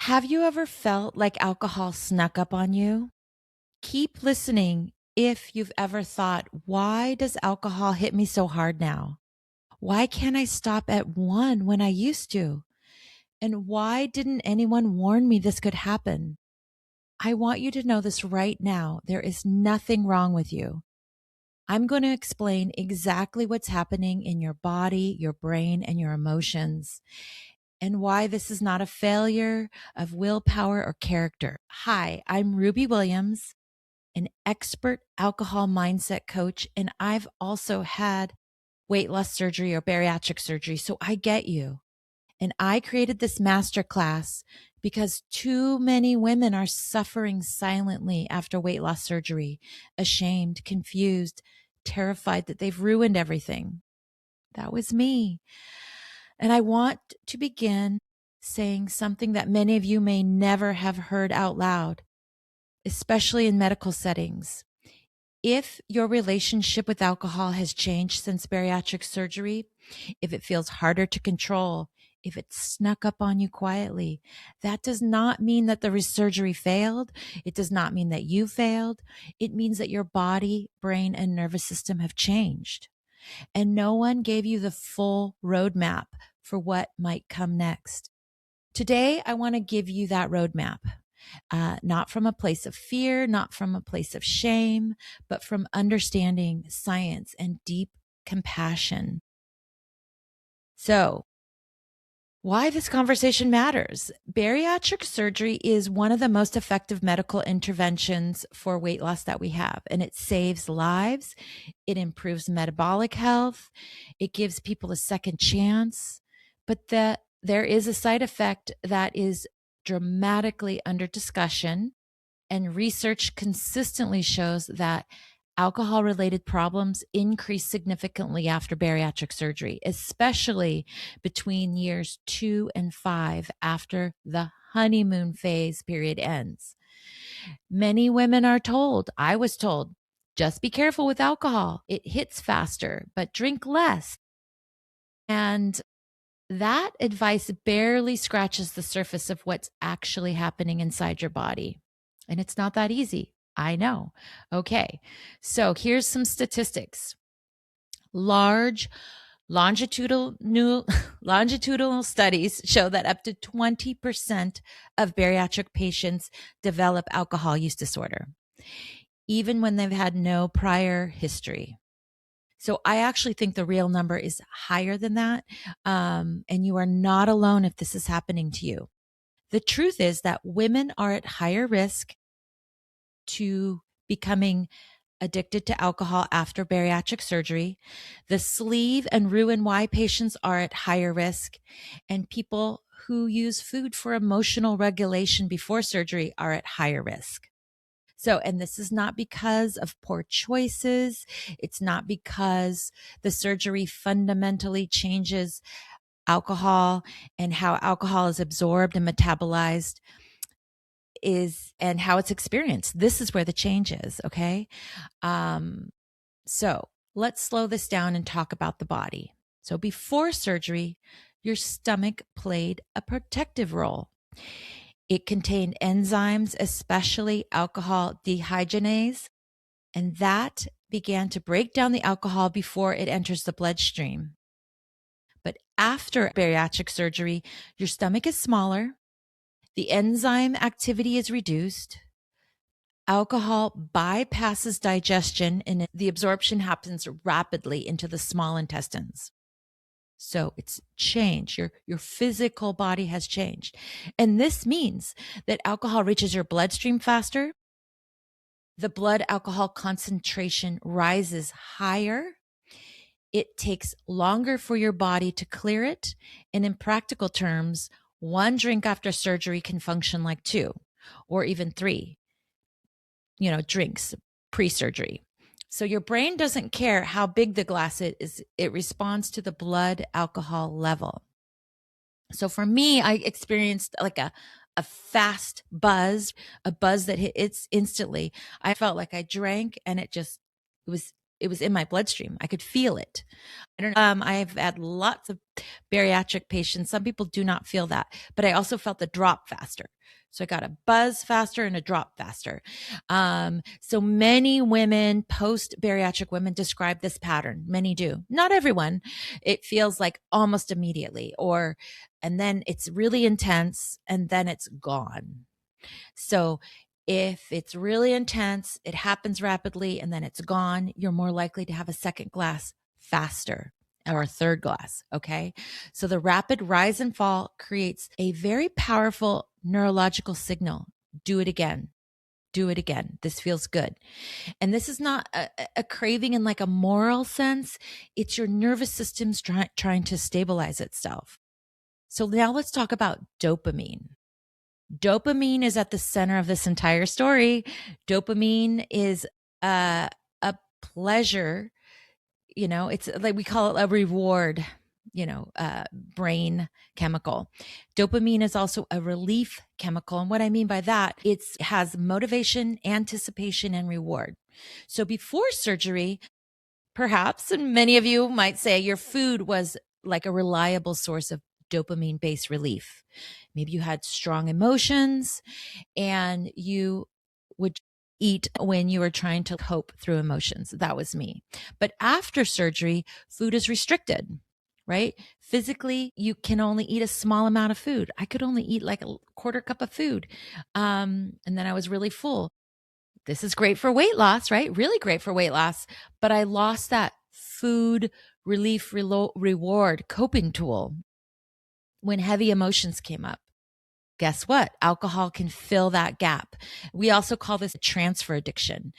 Have you ever felt like alcohol snuck up on you? Keep listening if you've ever thought, why does alcohol hit me so hard now? Why can't I stop at one when I used to? And why didn't anyone warn me this could happen? I want you to know this right now. There is nothing wrong with you. I'm going to explain exactly what's happening in your body, your brain, and your emotions, and why this is not a failure of willpower or character. Hi, I'm Ruby Williams, an expert alcohol mindset coach, and I've also had weight loss surgery or bariatric surgery, so I get you. And I created this masterclass because too many women are suffering silently after weight loss surgery, ashamed, confused, terrified that they've ruined everything. That was me. And I want to begin saying something that many of you may never have heard out loud, especially in medical settings. If your relationship with alcohol has changed since bariatric surgery, if it feels harder to control, if it snuck up on you quietly, that does not mean that the surgery failed. It does not mean that you failed. It means that your body, brain, and nervous system have changed. And no one gave you the full roadmap for what might come next. Today, I want to give you that roadmap, not from a place of fear, not from a place of shame, but from understanding science and deep compassion. So, why this conversation matters. Bariatric surgery is one of the most effective medical interventions for weight loss that we have, and it saves lives. It improves metabolic health. It gives people a second chance. But there is a side effect that is dramatically under discussion, and research consistently shows that alcohol-related problems increase significantly after bariatric surgery, especially between years 2 and 5 after the honeymoon phase period ends. Many women are told, I was told, just be careful with alcohol. It hits faster, but drink less. And that advice barely scratches the surface of what's actually happening inside your body. And it's not that easy. I know. Okay. So here's some statistics. Large longitudinal studies show that up to 20% of bariatric patients develop alcohol use disorder, even when they've had no prior history. So I actually think the real number is higher than that. And you are not alone if this is happening to you. The truth is that women are at higher risk to becoming addicted to alcohol after bariatric surgery. The sleeve and Roux-en-Y patients are at higher risk, and people who use food for emotional regulation before surgery are at higher risk. So, and this is not because of poor choices. It's not because the surgery fundamentally changes alcohol and how alcohol is absorbed and metabolized and how it's experienced. This is where the change is. Okay. So let's slow this down and talk about the body. So before surgery, your stomach played a protective role. It contained enzymes, especially alcohol dehydrogenase, and that began to break down the alcohol before it enters the bloodstream. But after bariatric surgery, your stomach is smaller, the enzyme activity is reduced, alcohol bypasses digestion, and the absorption happens rapidly into the small intestines. So it's changed. Your physical body has changed. And this means that alcohol reaches your bloodstream faster. The blood alcohol concentration rises higher. It takes longer for your body to clear it. And in practical terms, one drink after surgery can function like 2 or even 3, drinks pre-surgery. So your brain doesn't care how big the glass is. It responds to the blood alcohol level. So for me, I experienced like a fast buzz, a buzz that hit instantly. I felt like I drank and it was it was in my bloodstream. I could feel it. I don't know. I've had lots of bariatric patients. Some people do not feel that, but I also felt the drop faster. So I got a buzz faster and a drop faster. So many women, post bariatric women, describe this pattern. Many do. Not everyone. It feels like almost immediately, and then it's really intense and then it's gone. So if it's really intense, it happens rapidly and then it's gone, you're more likely to have a second glass faster or a third glass. Okay. So the rapid rise and fall creates a very powerful neurological signal. Do it again. Do it again. This feels good. And this is not a craving in like a moral sense. It's your nervous system's trying to stabilize itself. So now let's talk about dopamine. Dopamine is at the center of this entire story. Dopamine is a pleasure, it's like we call it a reward, brain chemical. Dopamine is also a relief chemical. And what I mean by that, it has motivation, anticipation, and reward. So before surgery, perhaps, and many of you might say your food was like a reliable source of dopamine-based relief. Maybe you had strong emotions and you would eat when you were trying to cope through emotions. That was me. But after surgery, food is restricted, right? Physically, you can only eat a small amount of food. I could only eat like a quarter cup of food. And then I was really full. This is great for weight loss, right? Really great for weight loss. But I lost that food relief reward coping tool when heavy emotions came up. Guess what? Alcohol can fill that gap. We also call this a transfer addiction.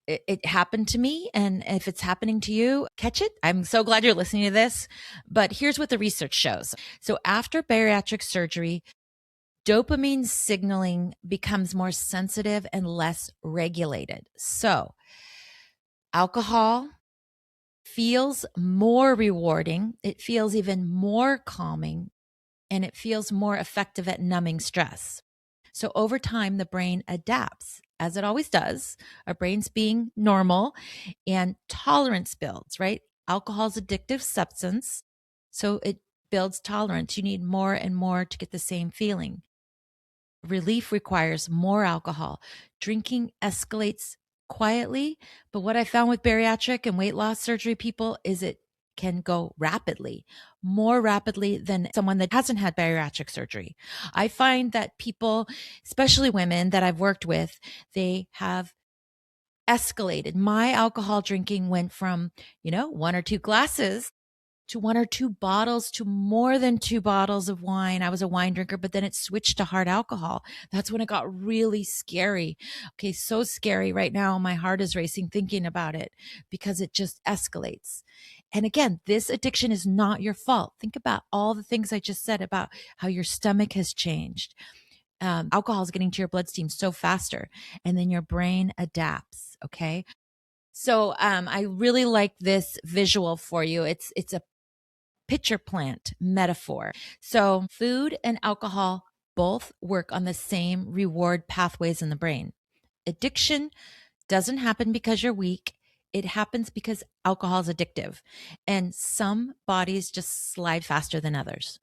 It happened to me. And if it's happening to you, catch it. I'm so glad you're listening to this. But here's what the research shows. So after bariatric surgery, dopamine signaling becomes more sensitive and less regulated. So alcohol feels more rewarding. It feels even more calming, and it feels more effective at numbing stress. So over time, the brain adapts, as it always does. Our brains being normal, and tolerance builds, right? Alcohol is an addictive substance, so it builds tolerance. You need more and more to get the same feeling. Relief requires more alcohol. Drinking escalates quietly, but what I found with bariatric and weight loss surgery people is it can go rapidly, more rapidly than someone that hasn't had bariatric surgery. I find that people, especially women that I've worked with, they have escalated. My alcohol drinking went from, one or two glasses to one or two bottles to more than two bottles of wine. I was a wine drinker, but then it switched to hard alcohol. That's when it got really scary. Okay, so scary right now. My heart is racing thinking about it because it just escalates. And again, this addiction is not your fault. Think about all the things I just said about how your stomach has changed. Alcohol is getting to your bloodstream so faster, and then your brain adapts. Okay. So I really like this visual for you. It's a pitcher plant metaphor. So food and alcohol both work on the same reward pathways in the brain. Addiction doesn't happen because you're weak. It happens because alcohol is addictive, and some bodies just slide faster than others.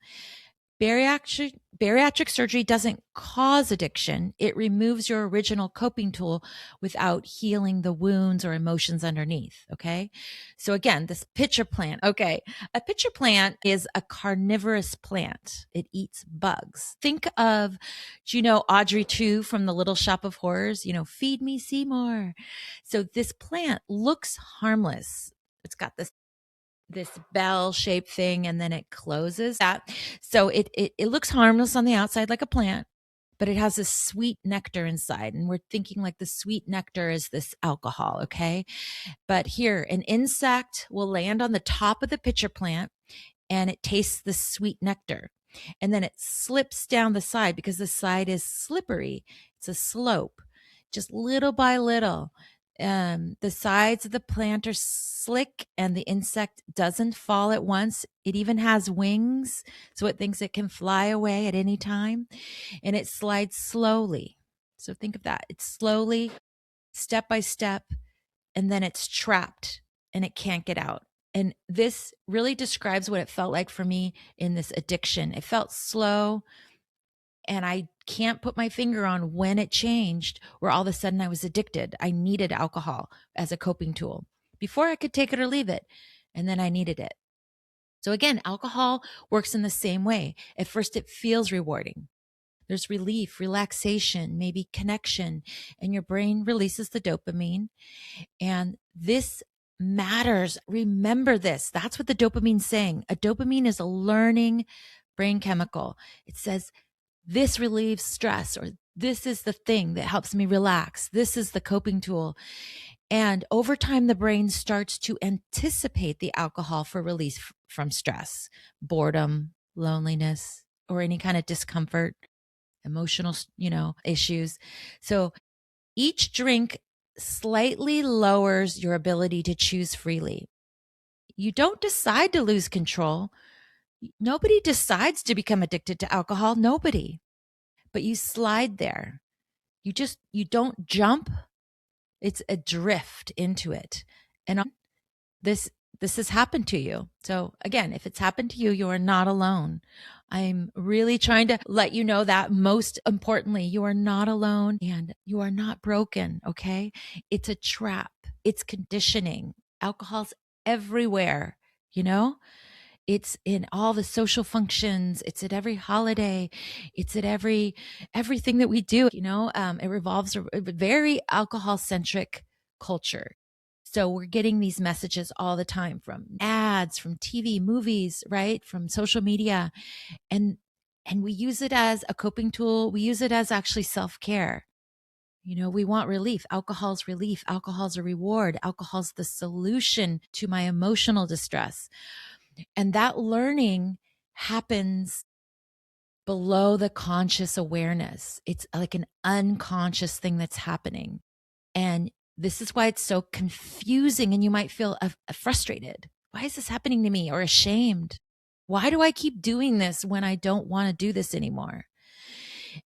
Bariatric surgery doesn't cause addiction. It removes your original coping tool without healing the wounds or emotions underneath. Okay. So again, this pitcher plant. Okay. A pitcher plant is a carnivorous plant. It eats bugs. Think of, Audrey 2 from the Little Shop of Horrors, feed me Seymour. So this plant looks harmless. It's got this bell-shaped thing, and then it closes that. So it looks harmless on the outside like a plant, but it has this sweet nectar inside. And we're thinking like the sweet nectar is this alcohol, okay? But here, an insect will land on the top of the pitcher plant and it tastes the sweet nectar. And then it slips down the side because the side is slippery. It's a slope, just little by little. The sides of the plant are slick and the insect doesn't fall at once. It even has wings, so it thinks it can fly away at any time, and it slides slowly. So think of that. It's slowly, step by step, and then it's trapped and it can't get out. And this really describes what it felt like for me in this addiction. It felt slow, and I can't put my finger on when it changed, where all of a sudden I was addicted. I needed alcohol as a coping tool. Before I could take it or leave it, and then I needed it. So again, alcohol works in the same way. At first, it feels rewarding. There's relief, relaxation, maybe connection, and your brain releases the dopamine. And this matters. Remember this. That's what the dopamine's saying. A dopamine is a learning brain chemical. It says, this relieves stress, or this is the thing that helps me relax. This is the coping tool. And over time, the brain starts to anticipate the alcohol for release from stress, boredom, loneliness, or any kind of discomfort, emotional, issues. So each drink slightly lowers your ability to choose freely. You don't decide to lose control. Nobody decides to become addicted to alcohol. Nobody. But you slide there. You don't jump. It's a drift into it. And this has happened to you. So again, if it's happened to you, you are not alone. I'm really trying to let you know that, most importantly, you are not alone and you are not broken. Okay. It's a trap. It's conditioning. Alcohol's everywhere, It's in all the social functions. It's at every holiday. It's at everything that we do. It revolves a very alcohol centric culture. So we're getting these messages all the time from ads, from TV, movies, right? From social media. And we use it as a coping tool. We use it as actually self-care. We want relief. Alcohol's relief. Alcohol's a reward. Alcohol's the solution to my emotional distress. And that learning happens below the conscious awareness. It's like an unconscious thing that's happening. And this is why it's so confusing, and you might feel frustrated. Why is this happening to me? Or ashamed? Why do I keep doing this when I don't want to do this anymore?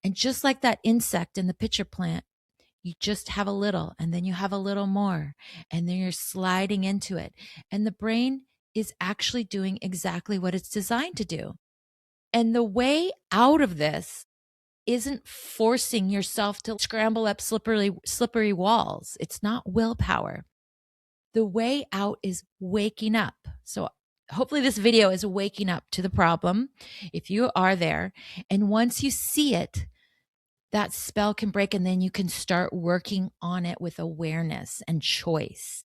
And just like that insect in the pitcher plant, you just have a little, and then you have a little more, and then you're sliding into it. And the brain is actually doing exactly what it's designed to do. And the way out of this isn't forcing yourself to scramble up slippery walls. It's not willpower. The way out is waking up. So hopefully this video is waking up to the problem, if you are there. And once you see it, that spell can break, and then you can start working on it with awareness and choice.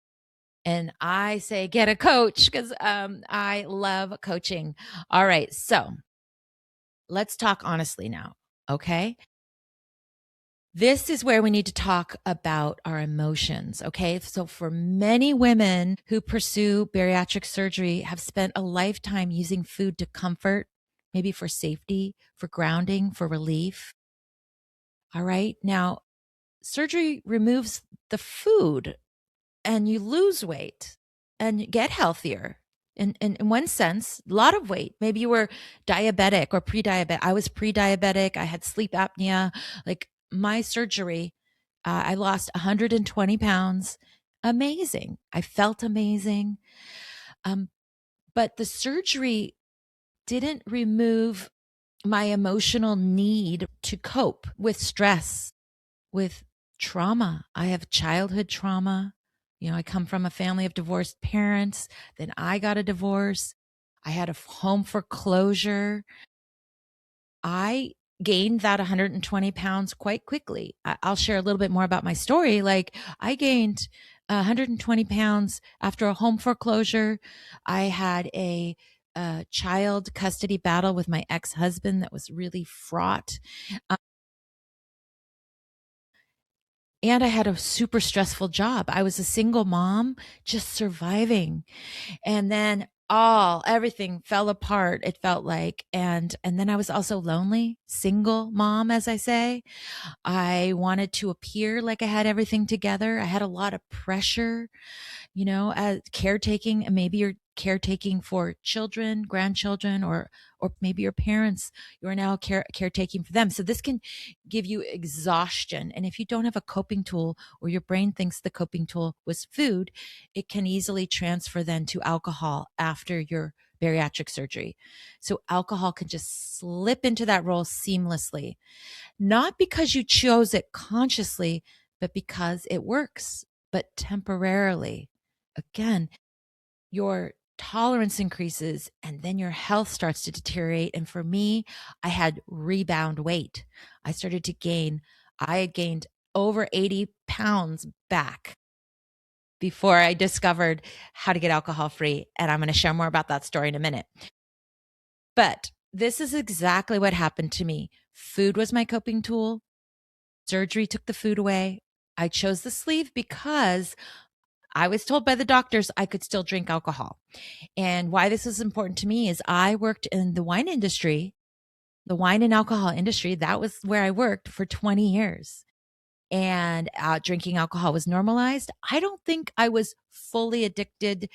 And I say, get a coach, because I love coaching. All right. So let's talk honestly now. Okay. This is where we need to talk about our emotions. Okay. So for many women who pursue bariatric surgery have spent a lifetime using food to comfort, maybe for safety, for grounding, for relief. All right. Now, surgery removes the food and you lose weight and you get healthier. In one sense, a lot of weight. Maybe you were diabetic or pre-diabetic. I was pre-diabetic. I had sleep apnea. Like my surgery, I lost 120 pounds. Amazing. I felt amazing. But the surgery didn't remove my emotional need to cope with stress, with trauma. I have childhood trauma. I come from a family of divorced parents. Then I got a divorce. I had a home foreclosure. I gained that 120 pounds quite quickly. I'll share a little bit more about my story. Like I gained 120 pounds after a home foreclosure. I had a child custody battle with my ex-husband that was really fraught. And I had a super stressful job. I was a single mom, just surviving. And then everything fell apart, it felt like. And then I was also lonely, single mom, as I say. I wanted to appear like I had everything together. I had a lot of pressure, as caretaking. And maybe you're caretaking for children, grandchildren, or maybe your parents, you are now caretaking for them. So this can give you exhaustion. And if you don't have a coping tool, or your brain thinks the coping tool was food, it can easily transfer then to alcohol after your bariatric surgery. So alcohol can just slip into that role seamlessly, not because you chose it consciously, but because it works, but temporarily. Again, your tolerance increases and then your health starts to deteriorate. And for me, I had rebound weight. I had gained over 80 pounds back before I discovered how to get alcohol free. And I'm going to share more about that story in a minute. But this is exactly what happened to me. Food was my coping tool. Surgery took the food away. I chose the sleeve because I was told by the doctors I could still drink alcohol. And why this is important to me is I worked in the wine industry, the wine and alcohol industry. That was where I worked for 20 years. And drinking alcohol was normalized. I don't think I was fully addicted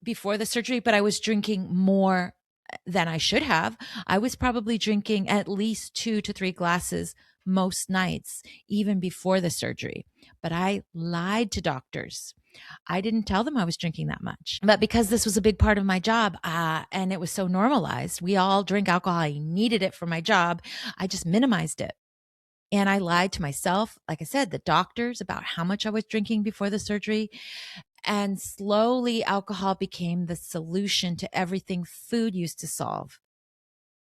before the surgery, but I was drinking more than I should have. I was probably drinking at least 2 to 3 glasses most nights, even before the surgery. But I lied to doctors. I didn't tell them I was drinking that much. But because this was a big part of my job and it was so normalized, we all drink alcohol. I needed it for my job. I just minimized it. And I lied to myself, like I said, the doctors, about how much I was drinking before the surgery. And slowly alcohol became the solution to everything food used to solve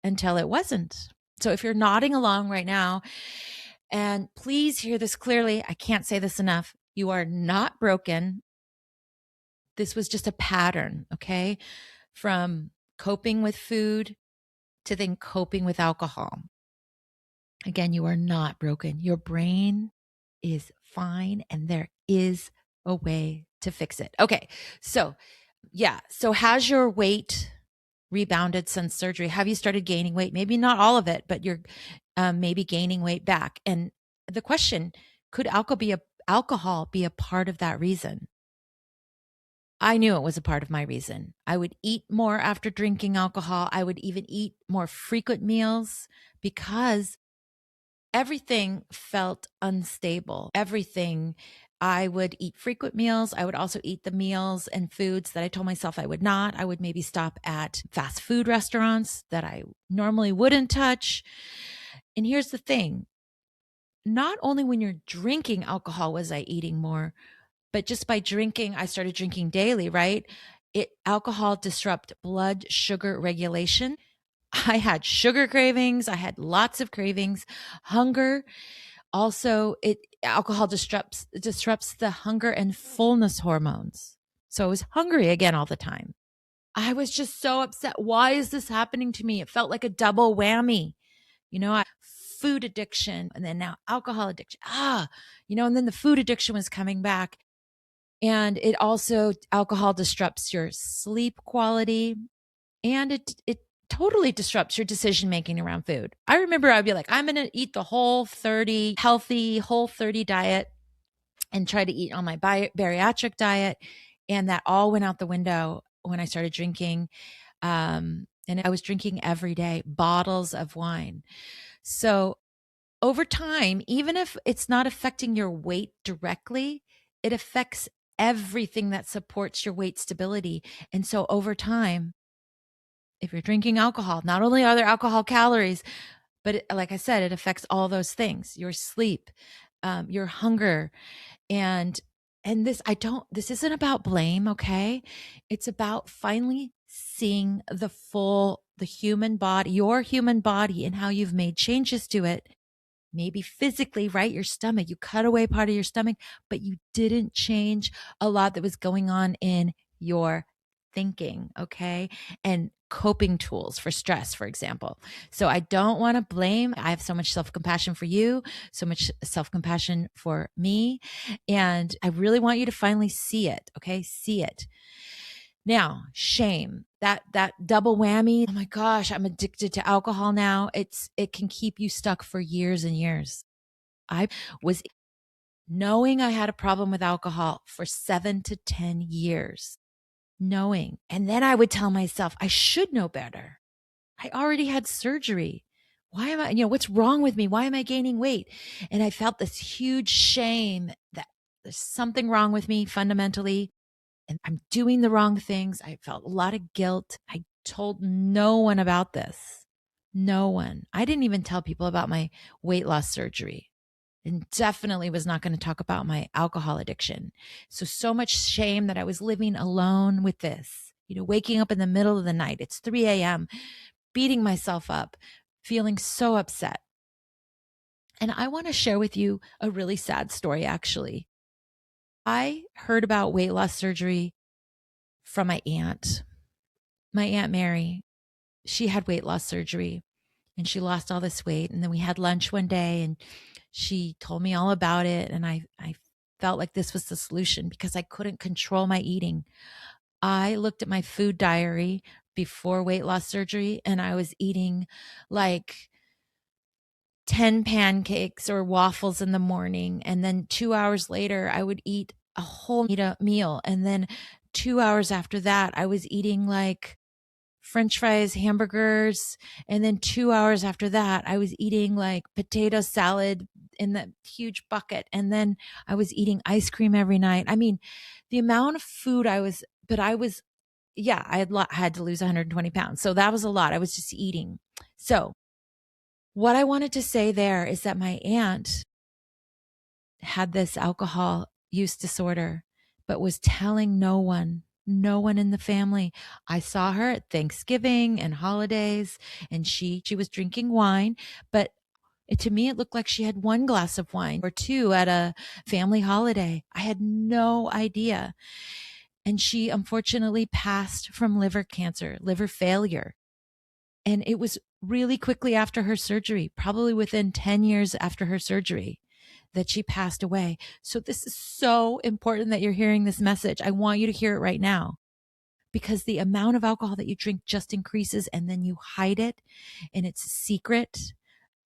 until it wasn't. So if you're nodding along right now, and please hear this clearly, I can't say this enough. You are not broken. This was just a pattern, okay? From coping with food to then coping with alcohol. Again, you are not broken. Your brain is fine and there is a way to fix it. Okay. So, yeah. So has your weight rebounded since surgery? Have you started gaining weight? Maybe not all of it, but you're maybe gaining weight back. And the question, could alcohol be a part of that reason? I knew it was a part of my reason. I would eat more after drinking alcohol. I would even eat more frequent meals because everything felt unstable. I would eat frequent meals. I would also eat the meals and foods that I told myself I would not. I would maybe stop at fast food restaurants that I normally wouldn't touch. And here's the thing. Not only when you're drinking alcohol was I eating more, but just by drinking, I started drinking daily, right? Alcohol disrupt blood sugar regulation. I had sugar cravings. I had lots of cravings, hunger. Also, alcohol disrupts the hunger and fullness hormones. So I was hungry again all the time. I was just so upset. Why is this happening to me? It felt like a double whammy. Food addiction and then now alcohol addiction. And then the food addiction was coming back. And alcohol disrupts your sleep quality and it totally disrupts your decision making around food. I remember I'd be like, I'm going to eat the healthy Whole 30 diet and try to eat on my bariatric diet. And that all went out the window when I started drinking. And I was drinking every day, bottles of wine. So over time, even if it's not affecting your weight directly, it affects everything that supports your weight stability. And so over time, if you're drinking alcohol, not only are there alcohol calories, but like I said, it affects all those things, your sleep, your hunger. And this isn't about blame. Okay. It's about finally seeing the human body, your human body, and how you've made changes to it. Maybe physically, right? Your stomach, you cut away part of your stomach, but you didn't change a lot that was going on in your thinking. Okay. And coping tools for stress, for example. So I don't want to blame. I have so much self-compassion for you, so much self-compassion for me. And I really want you to finally see it. Okay. See it. Now, shame, that double whammy. Oh my gosh, I'm addicted to alcohol now. It can keep you stuck for years and years. I was knowing I had a problem with alcohol for 7 to 10 years. knowing. And then I would tell myself, I should know better. I already had surgery. Why am I, what's wrong with me? Why am I gaining weight? And I felt this huge shame that there's something wrong with me fundamentally, and I'm doing the wrong things. I felt a lot of guilt. I told no one about this. No one. I didn't even tell people about my weight loss surgery, and definitely was not going to talk about my alcohol addiction. So much shame that I was living alone with this, waking up in the middle of the night. It's 3 a.m., beating myself up, feeling so upset. And I want to share with you a really sad story, actually. I heard about weight loss surgery from my Aunt Mary. She had weight loss surgery and she lost all this weight. And then we had lunch one day and she told me all about it. And I felt like this was the solution because I couldn't control my eating. I looked at my food diary before weight loss surgery and I was eating like 10 pancakes or waffles in the morning. And then 2 hours later, I would eat a whole meal. And then 2 hours after that, I was eating like French fries, hamburgers. And then 2 hours after that, I was eating like potato salad in the huge bucket. And then I was eating ice cream every night. I mean, the amount of food I had to lose 120 pounds. So that was a lot. I was just eating. So what I wanted to say there is that my aunt had this alcohol use disorder, but was telling no one in the family. I saw her at Thanksgiving and holidays, and she was drinking wine, but to me, it looked like she had one glass of wine or two at a family holiday. I had no idea. And she unfortunately passed from liver cancer, liver failure. And it was really quickly after her surgery, probably within 10 years after her surgery, that she passed away. So this is so important that you're hearing this message. I want you to hear it right now because the amount of alcohol that you drink just increases and then you hide it and it's a secret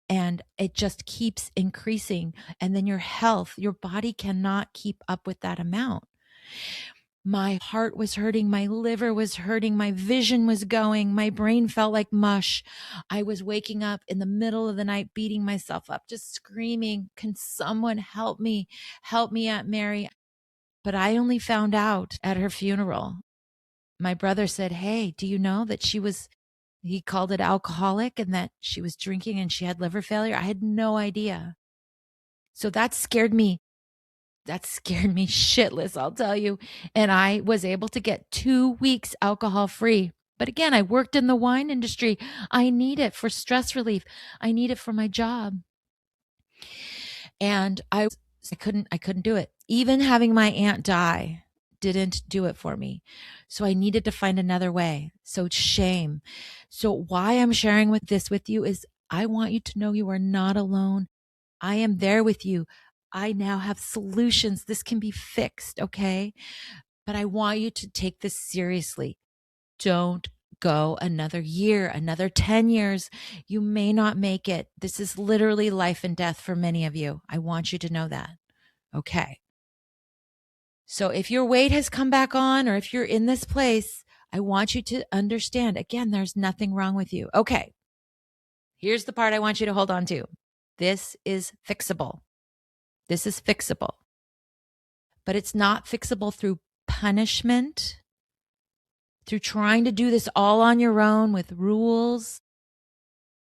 and it just keeps increasing. And then your health, your body cannot keep up with that amount. My heart was hurting. My liver was hurting. My vision was going. My brain felt like mush. I was waking up in the middle of the night, beating myself up, just screaming, can someone help me? Help me, Aunt Mary. But I only found out at her funeral. My brother said, hey, do you know that he called it alcoholic and that she was drinking and she had liver failure? I had no idea. So that scared me shitless, I'll tell you. And I was able to get 2 weeks alcohol free. But again, I worked in the wine industry. I need it for stress relief. I need it for my job. And I couldn't do it. Even having my aunt die didn't do it for me. So I needed to find another way. So shame. So why I'm sharing this with you is I want you to know you are not alone. I am there with you. I now have solutions. This can be fixed, okay? But I want you to take this seriously. Don't go another year, another 10 years. You may not make it. This is literally life and death for many of you. I want you to know that, okay? So if your weight has come back on or if you're in this place, I want you to understand, again, there's nothing wrong with you. Okay, here's the part I want you to hold on to. This is fixable. This is fixable, but it's not fixable through punishment, through trying to do this all on your own with rules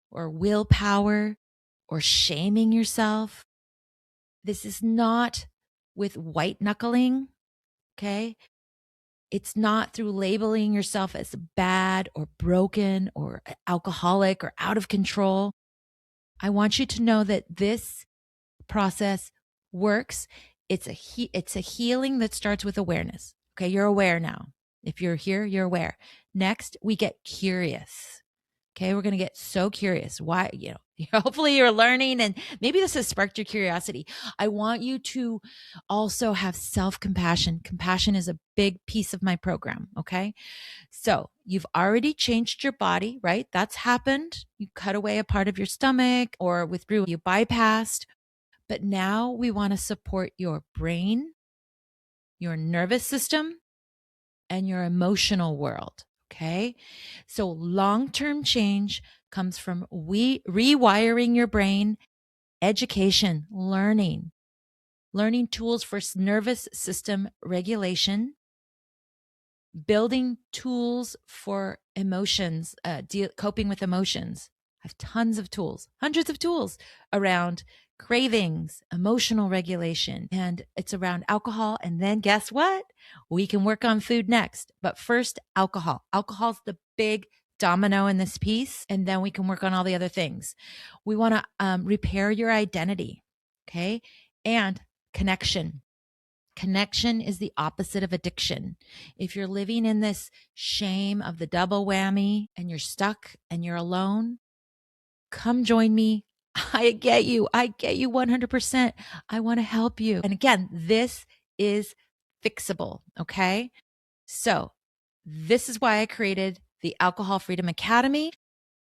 or willpower or shaming yourself. This is not with white knuckling, okay? It's not through labeling yourself as bad or broken or alcoholic or out of control. I want you to know that this process works. It's a healing that starts with awareness. Okay, you're aware now. If you're here, you're aware. Next, we get curious. Okay, we're going to get so curious. Why, hopefully you're learning and maybe this has sparked your curiosity. I want you to also have self-compassion. Compassion is a big piece of my program, okay? So you've already changed your body, right? That's happened. You cut away a part of your stomach or withdrew, you bypassed. But now we want to support your brain, your nervous system, and your emotional world. Okay. So long-term change comes from rewiring your brain, education, learning tools for nervous system regulation, building tools for emotions, coping with emotions. I have tons of tools, hundreds of tools around cravings, emotional regulation, and it's around alcohol. And then guess what? We can work on food next. But first, alcohol. Alcohol's the big domino in this piece, and then we can work on all the other things. We want to repair your identity, okay? And connection. Connection is the opposite of addiction. If you're living in this shame of the double whammy and you're stuck and you're alone, come join me. I get you. I get you 100%. I want to help you. And again, this is fixable. Okay. So this is why I created the Alcohol Freedom Academy.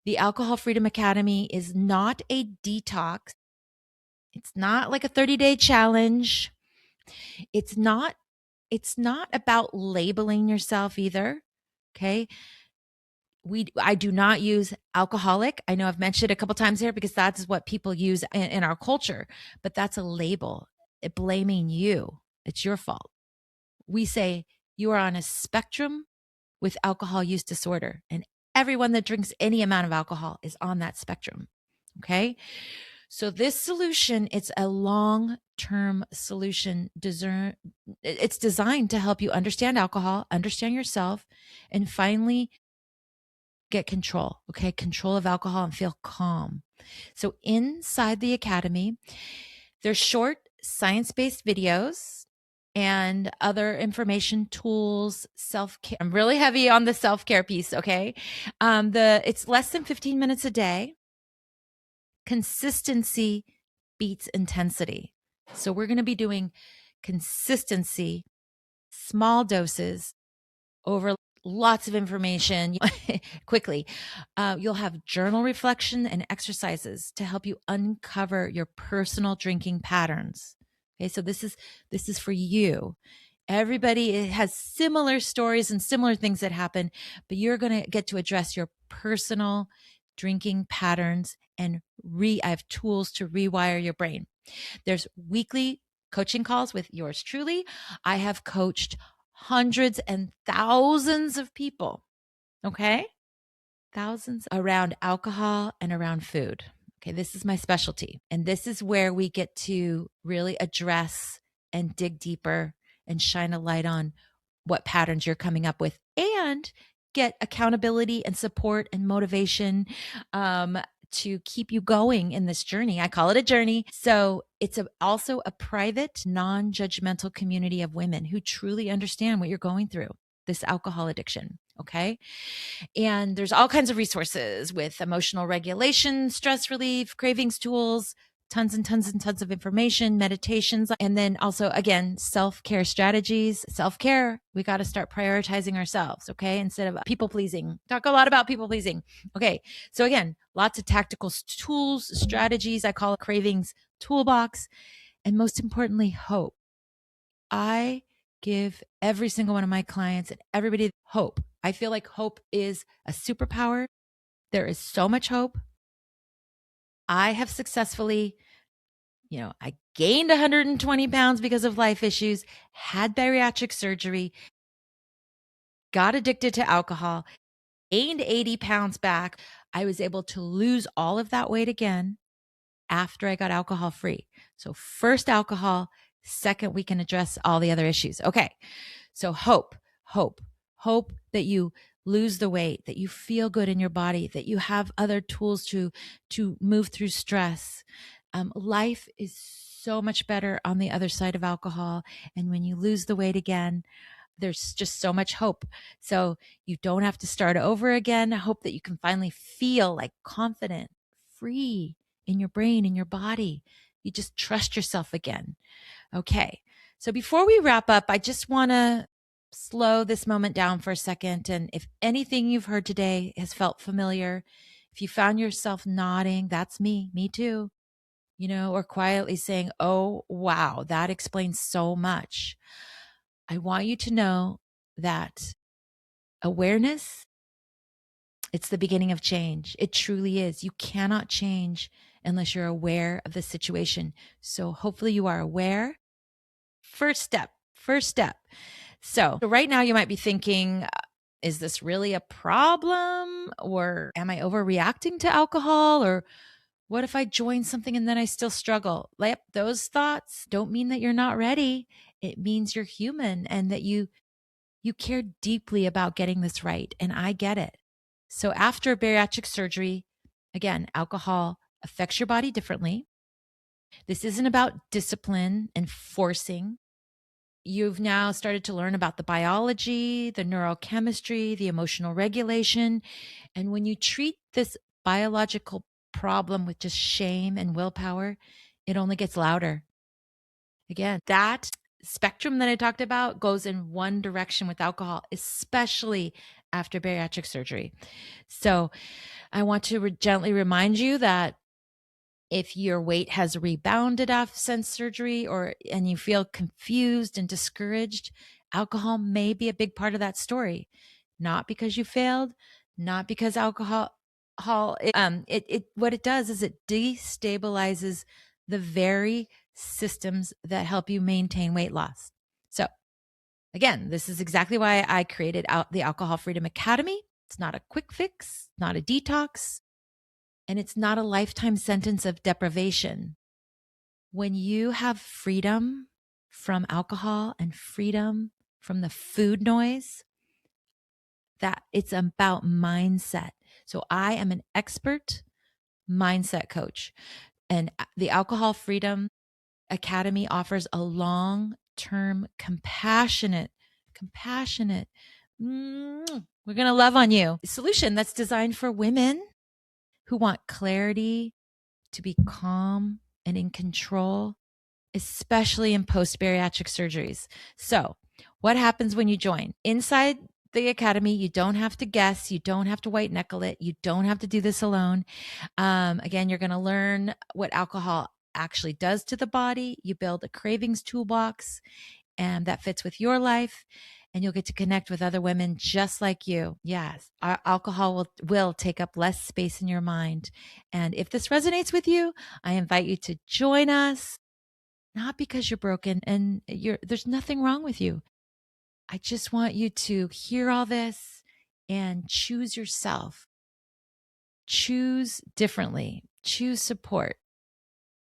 The Alcohol Freedom Academy is not a detox. It's not like a 30-day challenge. It's not about labeling yourself either. Okay. I do not use alcoholic. I know I've mentioned it a couple times here because that's what people use in our culture, but that's a label. Blaming you. It's your fault. We say you are on a spectrum with alcohol use disorder, and everyone that drinks any amount of alcohol is on that spectrum. Okay. So this solution, it's a long-term solution. It's designed to help you understand alcohol, understand yourself, and finally get control, okay? Control of alcohol and feel calm. So inside the academy, there's short science-based videos and other information, tools, self-care. I'm really heavy on the self-care piece, okay? It's less than 15 minutes a day. Consistency beats intensity. So we're going to be doing consistency, small doses over lots of information quickly. You'll have journal reflection and exercises to help you uncover your personal drinking patterns. Okay, so this is for you. Everybody has similar stories and similar things that happen, but you're going to get to address your personal drinking patterns and I have tools to rewire your brain. There's weekly coaching calls with yours truly. I have coached hundreds and thousands of people, okay? Thousands around alcohol and around food. Okay, this is my specialty. And this is where we get to really address and dig deeper and shine a light on what patterns you're coming up with and get accountability and support and motivation to keep you going in this journey. I call it a journey. So it's also a private, non-judgmental community of women who truly understand what you're going through, this alcohol addiction. Okay. And there's all kinds of resources with emotional regulation, stress relief, cravings tools, tons and tons and tons of information, meditations, and then also, again, self-care strategies. Self-care, we got to start prioritizing ourselves, okay? Instead of people pleasing. Talk a lot about people pleasing. Okay, so again, lots of tactical tools, strategies. I call it cravings toolbox. And most importantly, hope. I give every single one of my clients and everybody hope. I feel like hope is a superpower. There is so much hope. I have successfully, I gained 120 pounds because of life issues, had bariatric surgery, got addicted to alcohol, gained 80 pounds back. I was able to lose all of that weight again after I got alcohol free. So first alcohol, second, we can address all the other issues. Okay. So hope that you lose the weight, that you feel good in your body, that you have other tools to move through stress. Life is so much better on the other side of alcohol. And when you lose the weight again, there's just so much hope. So you don't have to start over again. I hope that you can finally feel like confident, free in your brain, in your body. You just trust yourself again. Okay. So before we wrap up, I just want to slow this moment down for a second. And if anything you've heard today has felt familiar, if you found yourself nodding, that's me too, or quietly saying, oh, wow, that explains so much. I want you to know that awareness, it's the beginning of change. It truly is. You cannot change unless you're aware of the situation. So hopefully you are aware. First step, first step. So right now you might be thinking, is this really a problem? Or am I overreacting to alcohol? Or what if I join something and then I still struggle? Like, those thoughts don't mean that you're not ready. It means you're human and that you care deeply about getting this right. And I get it. So after bariatric surgery, again, alcohol affects your body differently. This isn't about discipline and forcing. You've now started to learn about the biology, the neurochemistry, the emotional regulation. And when you treat this biological problem with just shame and willpower, it only gets louder. Again, that spectrum that I talked about goes in one direction with alcohol, especially after bariatric surgery. So I want to gently remind you that if your weight has rebounded since surgery and you feel confused and discouraged, alcohol may be a big part of that story. Not because you failed, not because alcohol what it does is it destabilizes the very systems that help you maintain weight loss. So again, this is exactly why I created the Alcohol Freedom Academy. It's not a quick fix, not a detox, and it's not a lifetime sentence of deprivation. When you have freedom from alcohol and freedom from the food noise, that it's about mindset. So I am an expert mindset coach, and the Alcohol Freedom Academy offers a long-term compassionate, we're going to love on you solution that's designed for women who want clarity, to be calm and in control, especially in post-bariatric surgeries. So what happens when you join? Inside the academy, you don't have to guess. You don't have to white knuckle it. You don't have to do this alone. Again, you're going to learn what alcohol actually does to the body. You build a cravings toolbox, and that fits with your life. And you'll get to connect with other women just like you. Yes, our alcohol will take up less space in your mind. And if this resonates with you, I invite you to join us, not because you're broken and there's nothing wrong with you. I just want you to hear all this and choose yourself. Choose differently. Choose support.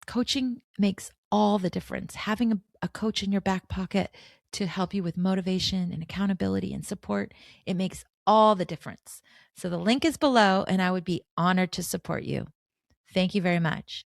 Coaching makes all the difference. Having a coach in your back pocket to help you with motivation and accountability and support, it makes all the difference. So the link is below, and I would be honored to support you. Thank you very much.